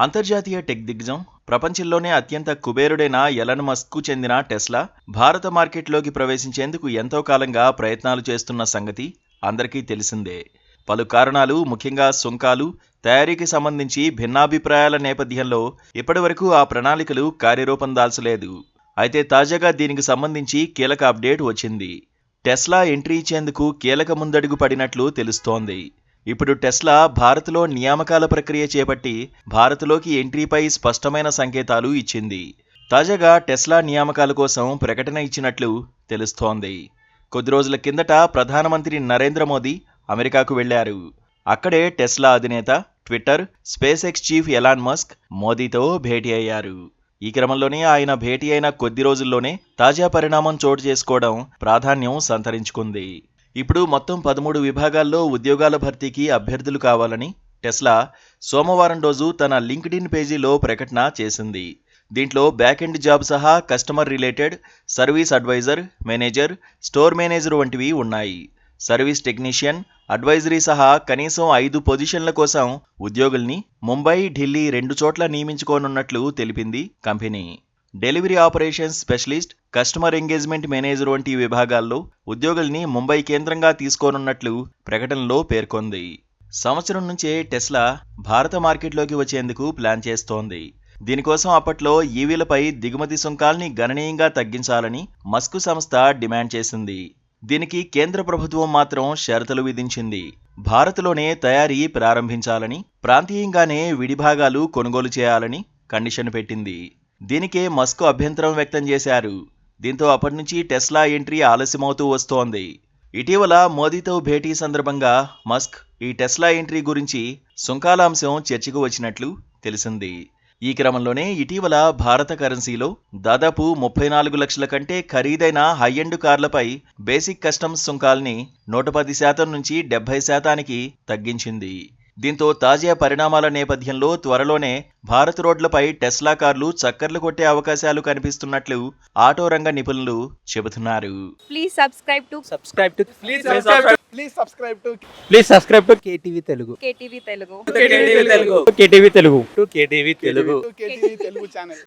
అంతర్జాతీయ టెక్ దిగ్గజం, ప్రపంచంలోనే అత్యంత కుబేరుడైన ఎలన్ మస్క్కు చెందిన టెస్లా భారత మార్కెట్లోకి ప్రవేశించేందుకు ఎంతో కాలంగా ప్రయత్నాలు చేస్తున్న సంగతి అందరికీ తెలిసిందే. పలు కారణాలు, ముఖ్యంగా సుంకాలు, తయారీకి సంబంధించి భిన్నాభిప్రాయాల నేపథ్యంలో ఇప్పటివరకు ఆ ప్రణాళికలు కార్యరూపం దాల్చలేదు. అయితే తాజాగా దీనికి సంబంధించి కీలక అప్డేట్ వచ్చింది. టెస్లా ఎంట్రీ ఇచ్చేందుకు కీలక ముందడుగు పడినట్లు తెలుస్తోంది. ఇప్పుడు టెస్లా భారత్లో నియామకాల ప్రక్రియ చేపట్టి భారత్లోకి ఎంట్రీపై స్పష్టమైన సంకేతాలు ఇచ్చింది. తాజాగా టెస్లా నియామకాల కోసం ప్రకటన ఇచ్చినట్లు తెలుస్తోంది. కొద్ది రోజుల కిందట ప్రధానమంత్రి నరేంద్ర మోదీ అమెరికాకు వెళ్లారు. అక్కడే టెస్లా అధినేత, Twitter, space ex chief Elon Musk మోదీతో భేటీ అయ్యారు. ఈ క్రమంలోనే ఆయన భేటీ అయిన కొద్ది రోజుల్లోనే తాజా పరిణామం చోటు చేసుకోవడం ప్రాధాన్యం సంతరించుకుంది. ఇప్పుడు మొత్తం 13 విభాగాల్లో ఉద్యోగాల భర్తీకి అభ్యర్థులు కావాలని టెస్లా సోమవారం రోజు తన లింక్డ్ఇన్ పేజీలో ప్రకటన చేసింది. దీంట్లో బ్యాకెండ్ జాబ్ సహా customer related, service adviser, manager, store manager వంటివి ఉన్నాయి. సర్వీస్ టెక్నీషియన్, అడ్వైజరీ సహా కనీసం 5 పొజిషన్ల కోసం ఉద్యోగుల్ని ముంబై, ఢిల్లీ 2 చోట్ల నియమించుకోనున్నట్లు తెలిపింది company. Delivery operations specialist, customer engagement manager వంటి విభాగాల్లో ఉద్యోగుల్ని ముంబై కేంద్రంగా తీసుకోనున్నట్లు ప్రకటనలో పేర్కొంది. సంవత్సరం నుంచే టెస్లా భారత మార్కెట్లోకి వచ్చేందుకు ప్లాన్ చేస్తోంది. దీనికోసం అప్పట్లో ఈవీలపై దిగుమతి సుంకాల్ని గణనీయంగా తగ్గించాలని మస్క్ సంస్థ డిమాండ్ చేసింది. దీనికి కేంద్ర ప్రభుత్వం మాత్రం షరతులు విధించింది. భారత్లోనే తయారీ ప్రారంభించాలని, ప్రాంతీయంగానే విడిభాగాలు కొనుగోలు చేయాలని కండిషన్ పెట్టింది. దీనికే మస్క్ అభ్యంతరం వ్యక్తం చేశారు. దీంతో అప్పటి నుంచి టెస్లా ఎంట్రీ ఆలస్యమవుతూ వస్తోంది. ఇటీవల మోదీతో భేటీ సందర్భంగా మస్క్ ఈ టెస్లా ఎంట్రీ గురించి సుంకాల అంశం చర్చకు వచ్చినట్లు తెలిసింది. ఈ క్రమంలోనే ఇటీవల భారత కరెన్సీలో దాదాపు 34 లక్షల కంటే ఖరీదైన హై-ఎండ్ కార్లపై బేసిక్ కస్టమ్స్ సుంకాల్ని 110% నుంచి 70%కి తగ్గించింది. దీంతో తాజా పరిణామాల నేపథ్యంలో త్వరలోనే భారత్ రోడ్లపై టెస్లా కార్లు చక్కర్లు కొట్టే అవకాశాలు కనిపిస్తున్నట్లు ఆటో రంగ నిపుణులు చెబుతున్నారు. Please subscribe to KTV Telugu. KTV Telugu. KTV Telugu channel.